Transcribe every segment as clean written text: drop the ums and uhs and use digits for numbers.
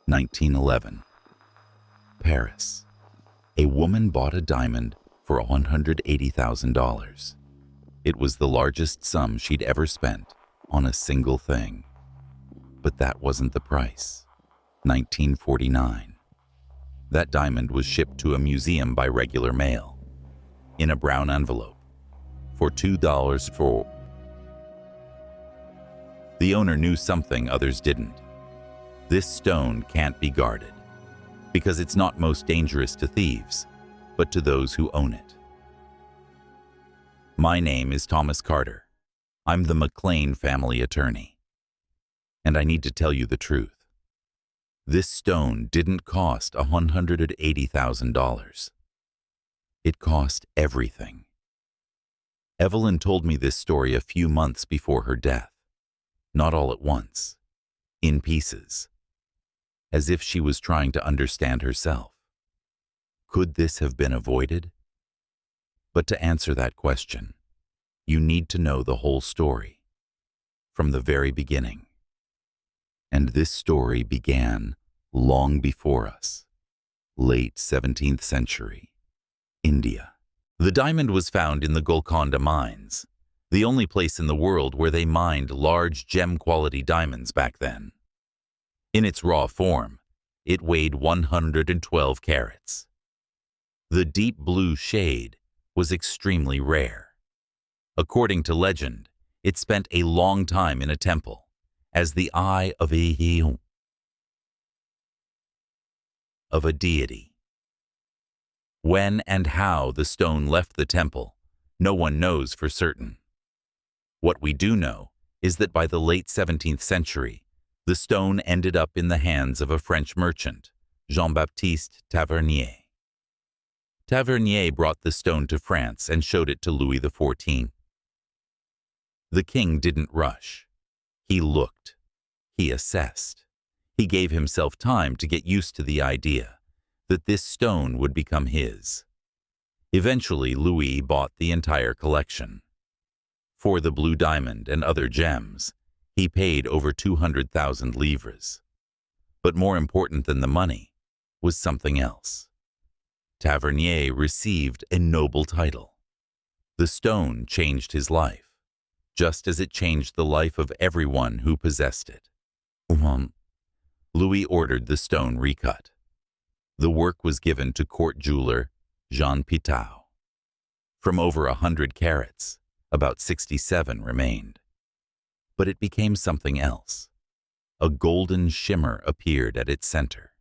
1911. Paris. A woman bought a diamond for $180,000. It was the largest sum she'd ever spent on a single thing. But that wasn't the price. 1949. That diamond was shipped to a museum by regular mail, in a brown envelope, for $2 for. The owner knew something others didn't. This stone can't be guarded, because it's not most dangerous to thieves, but to those who own it. My name is Thomas Carter. I'm the McLean family attorney. And I need to tell you the truth. This stone didn't cost $180,000. It cost everything. Evalyn told me this story a few months before her death. Not all at once, in pieces, as if she was trying to understand herself. Could this have been avoided? But to answer that question, you need to know the whole story, from the very beginning. And this story began long before us, late 17th century, India. The diamond was found in the Golconda mines, the only place in the world where they mined large gem-quality diamonds back then. In its raw form, it weighed 112 carats. The deep blue shade was extremely rare. According to legend, it spent a long time in a temple, as the eye of a deity. When and how the stone left the temple, no one knows for certain. What we do know is that by the late 17th century, the stone ended up in the hands of a French merchant, Jean-Baptiste Tavernier. Tavernier brought the stone to France and showed it to Louis XIV. The king didn't rush. He looked. He assessed. He gave himself time to get used to the idea that this stone would become his. Eventually, Louis bought the entire collection. For the blue diamond and other gems, he paid over 200,000 livres. But more important than the money was something else. Tavernier received a noble title. The stone changed his life, just as it changed the life of everyone who possessed it. Louis ordered the stone recut. The work was given to court jeweler Jean Pitou. From over 100 carats, about 67 remained. But it became something else. A golden shimmer appeared at its center.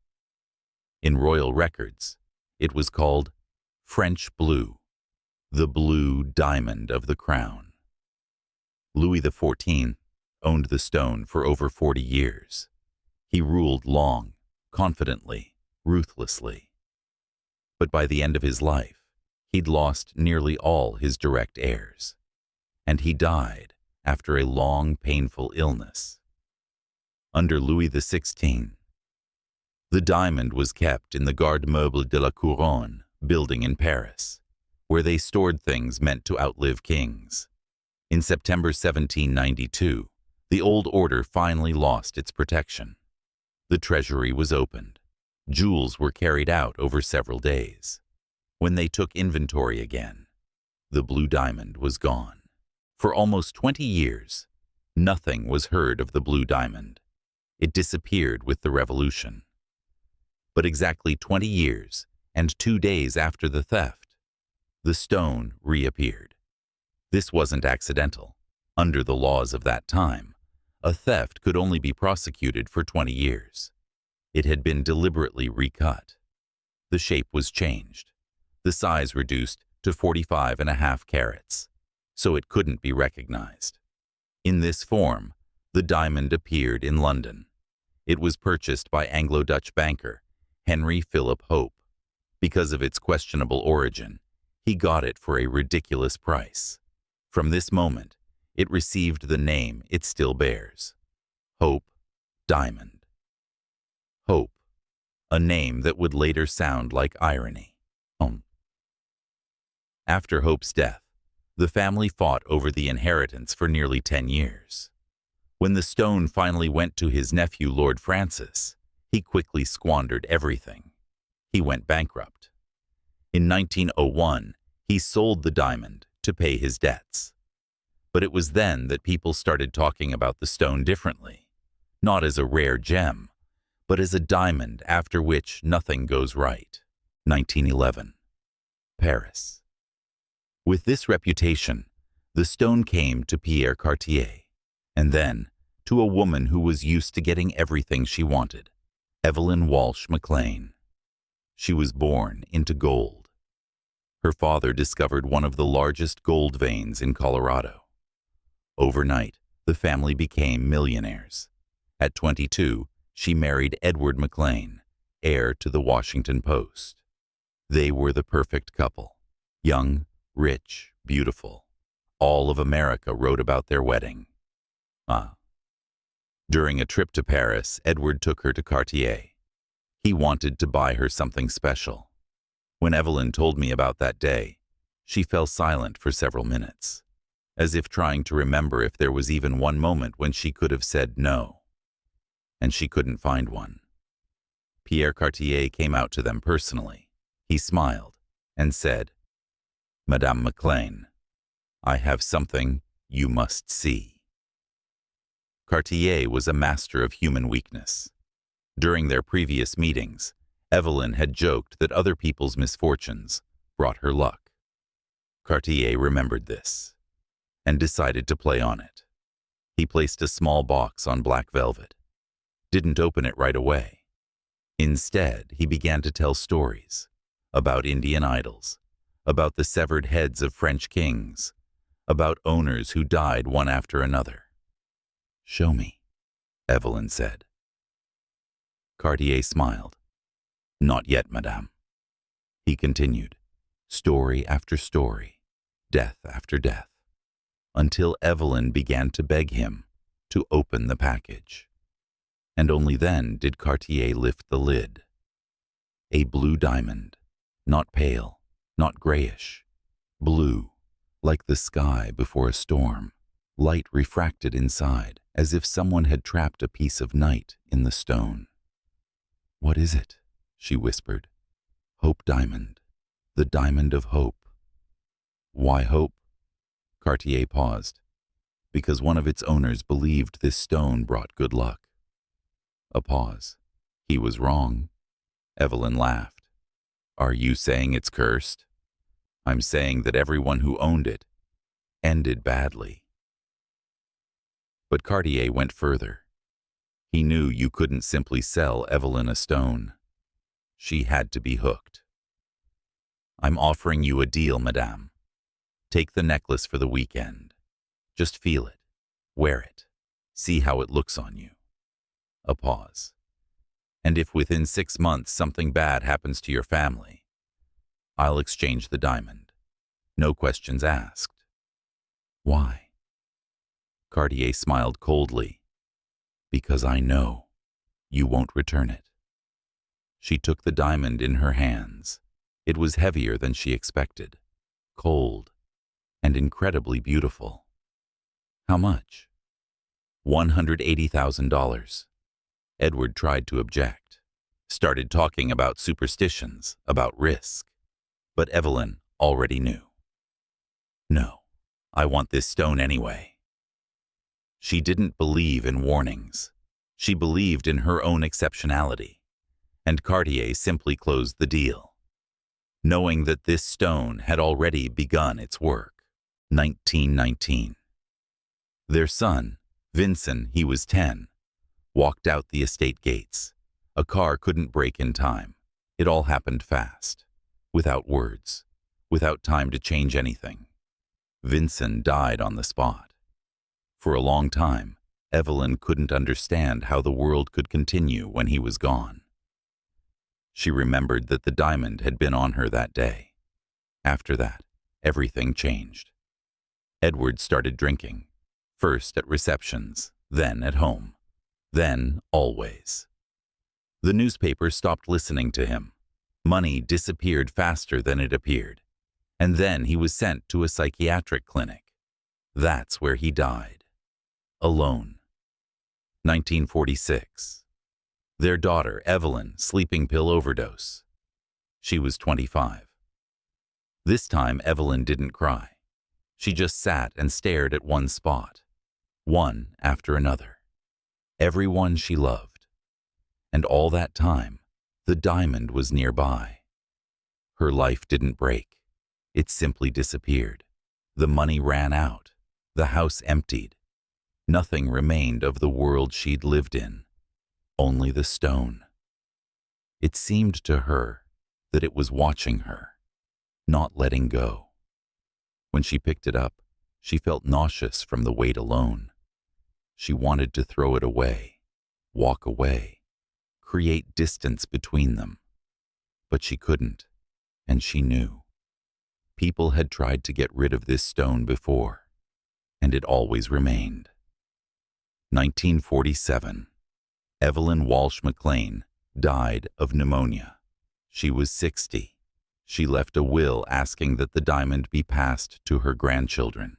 In royal records, it was called French blue, the blue diamond of the crown. Louis XIV owned the stone for over 40 years. He ruled long, confidently, ruthlessly. But by the end of his life, he'd lost nearly all his direct heirs, and he died after a long, painful illness. Under Louis XVI, the diamond was kept in the Garde Meuble de la Couronne building in Paris, where they stored things meant to outlive kings. In September 1792, the old order finally lost its protection. The treasury was opened. Jewels were carried out over several days. When they took inventory again, the blue diamond was gone. For almost 20 years, nothing was heard of the blue diamond. It disappeared with the revolution. But exactly 20 years and 2 days after the theft, the stone reappeared. This wasn't accidental. Under the laws of that time, a theft could only be prosecuted for 20 years. It had been deliberately recut. The shape was changed, the size reduced to 45.5 carats, so it couldn't be recognized. In this form, the diamond appeared in London. It was purchased by Anglo-Dutch banker Henry Philip Hope. Because of its questionable origin, he got it for a ridiculous price. From this moment, it received the name it still bears, Hope Diamond. Hope, a name that would later sound like irony. After Hope's death, the family fought over the inheritance for nearly 10 years. When the stone finally went to his nephew Lord Francis, He quickly squandered everything. He went bankrupt. In 1901, he sold the diamond to pay his debts. But it was then that people started talking about the stone differently, not as a rare gem, but as a diamond after which nothing goes right. 1911. Paris. With this reputation, the stone came to Pierre Cartier, and then to a woman who was used to getting everything she wanted, Evalyn Walsh McLean. She was born into gold. Her father discovered one of the largest gold veins in Colorado. Overnight, the family became millionaires. At 22, she married Edward McLean, heir to the Washington Post. They were the perfect couple. Young, rich, beautiful. All of America wrote about their wedding. During a trip to Paris, Edward took her to Cartier. He wanted to buy her something special. When Evalyn told me about that day, she fell silent for several minutes, as if trying to remember if there was even one moment when she could have said no. And she couldn't find one. Pierre Cartier came out to them personally. He smiled and said, "Madame McLean, I have something you must see." Cartier was a master of human weakness. During their previous meetings, Evalyn had joked that other people's misfortunes brought her luck. Cartier remembered this and decided to play on it. He placed a small box on black velvet, didn't open it right away. Instead, he began to tell stories about Indian idols, about the severed heads of French kings, about owners who died one after another. "Show me," Evalyn said. Cartier smiled. "Not yet, madame." He continued, story after story, death after death, until Evalyn began to beg him to open the package. And only then did Cartier lift the lid. A blue diamond, not pale, not grayish, blue, like the sky before a storm, light refracted inside, as if someone had trapped a piece of night in the stone. "What is it?" she whispered. "Hope diamond, the diamond of hope." "Why hope?" Cartier paused. "Because one of its owners believed this stone brought good luck." A pause. "He was wrong." Evalyn laughed. "Are you saying it's cursed?" "I'm saying that everyone who owned it ended badly." But Cartier went further. He knew you couldn't simply sell Evalyn a stone. She had to be hooked. "I'm offering you a deal, madame. Take the necklace for the weekend. Just feel it. Wear it. See how it looks on you." A pause. "And if within 6 months something bad happens to your family, I'll exchange the diamond. No questions asked." "Why?" Cartier smiled coldly. "Because I know you won't return it." She took the diamond in her hands. It was heavier than she expected, cold, and incredibly beautiful. "How much?" $180,000. Edward tried to object, started talking about superstitions, about risk. But Evalyn already knew. "No, I want this stone anyway." She didn't believe in warnings. She believed in her own exceptionality. And Cartier simply closed the deal, knowing that this stone had already begun its work. 1919. Their son, Vincent, he was 10, walked out the estate gates. A car couldn't brake in time. It all happened fast, without words, without time to change anything. Vincent died on the spot. For a long time, Evalyn couldn't understand how the world could continue when he was gone. She remembered that the diamond had been on her that day. After that, everything changed. Edward started drinking, first at receptions, then at home, then always. The newspaper stopped listening to him. Money disappeared faster than it appeared. And then he was sent to a psychiatric clinic. That's where he died. Alone. 1946. Their daughter, Evalyn, sleeping pill overdose. She was 25. This time, Evalyn didn't cry. She just sat and stared at one spot, one after another. Everyone she loved. And all that time, the diamond was nearby. Her life didn't break. It simply disappeared. The money ran out. The house emptied. Nothing remained of the world she'd lived in. Only the stone. It seemed to her that it was watching her, not letting go. When she picked it up, she felt nauseous from the weight alone. She wanted to throw it away, walk away, create distance between them. But she couldn't, and she knew. People had tried to get rid of this stone before, and it always remained. 1947. Evalyn Walsh McLean died of pneumonia. She was 60. She left a will asking that the diamond be passed to her grandchildren.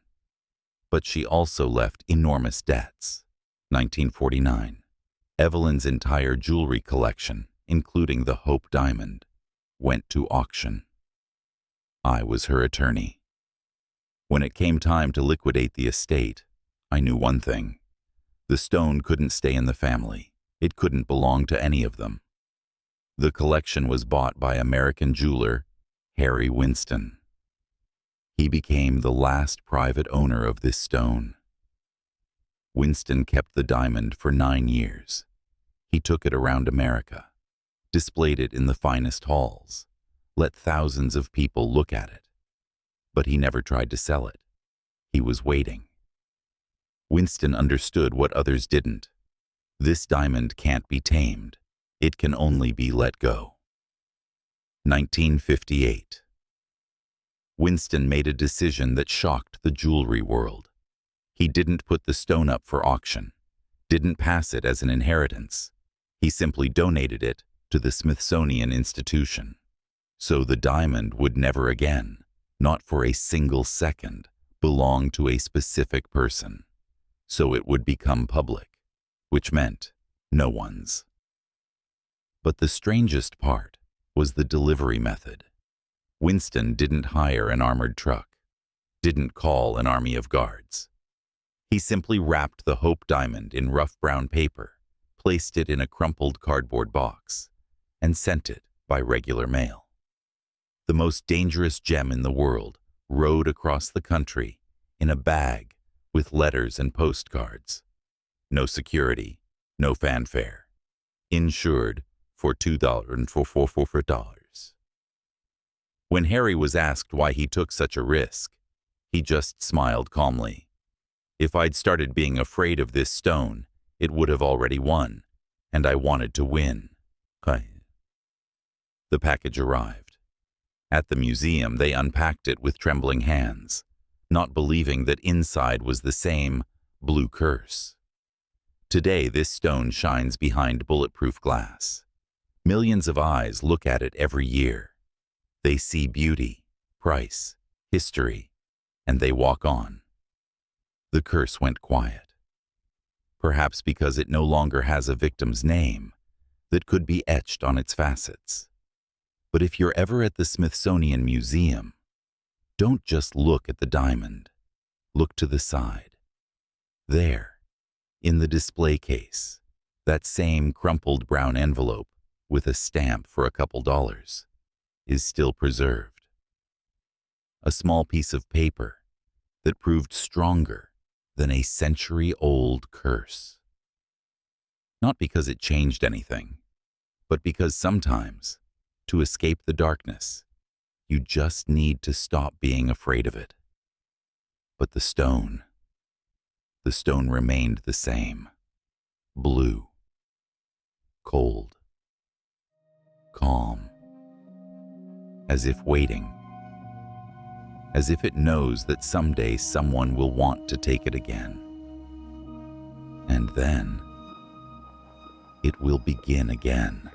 But she also left enormous debts. 1949. Evalyn's entire jewelry collection, including the Hope diamond, went to auction. I was her attorney. When it came time to liquidate the estate, I knew one thing. The stone couldn't stay in the family. It couldn't belong to any of them. The collection was bought by American jeweler Harry Winston. He became the last private owner of this stone. Winston kept the diamond for 9 years. He took it around America, displayed it in the finest halls, let thousands of people look at it. But he never tried to sell it. He was waiting. Winston understood what others didn't. This diamond can't be tamed. It can only be let go. 1958. Winston made a decision that shocked the jewelry world. He didn't put the stone up for auction, didn't pass it as an inheritance. He simply donated it to the Smithsonian Institution. So the diamond would never again, not for a single second, belong to a specific person. So it would become public, which meant no one's. But the strangest part was the delivery method. Winston didn't hire an armored truck, didn't call an army of guards. He simply wrapped the Hope diamond in rough brown paper, placed it in a crumpled cardboard box, and sent it by regular mail. The most dangerous gem in the world rode across the country in a bag with letters and postcards. No security, no fanfare. Insured for $2,444. When Harry was asked why he took such a risk, he just smiled calmly. If I'd started being afraid of this stone, it would have already won, and I wanted to win. The package arrived. At the museum, they unpacked it with trembling hands, not believing that inside was the same blue curse. Today, this stone shines behind bulletproof glass. Millions of eyes look at it every year. They see beauty, price, history, and they walk on. The curse went quiet. Perhaps because it no longer has a victim's name that could be etched on its facets. But if you're ever at the Smithsonian Museum, don't just look at the diamond. Look to the side. There, in the display case, that same crumpled brown envelope with a stamp for a couple dollars is still preserved. A small piece of paper that proved stronger than a century-old curse. Not because it changed anything, but because sometimes, to escape the darkness, you just need to stop being afraid of it. But the stone remained the same. Blue. Cold. Calm. As if waiting. As if it knows that someday someone will want to take it again. And then, it will begin again.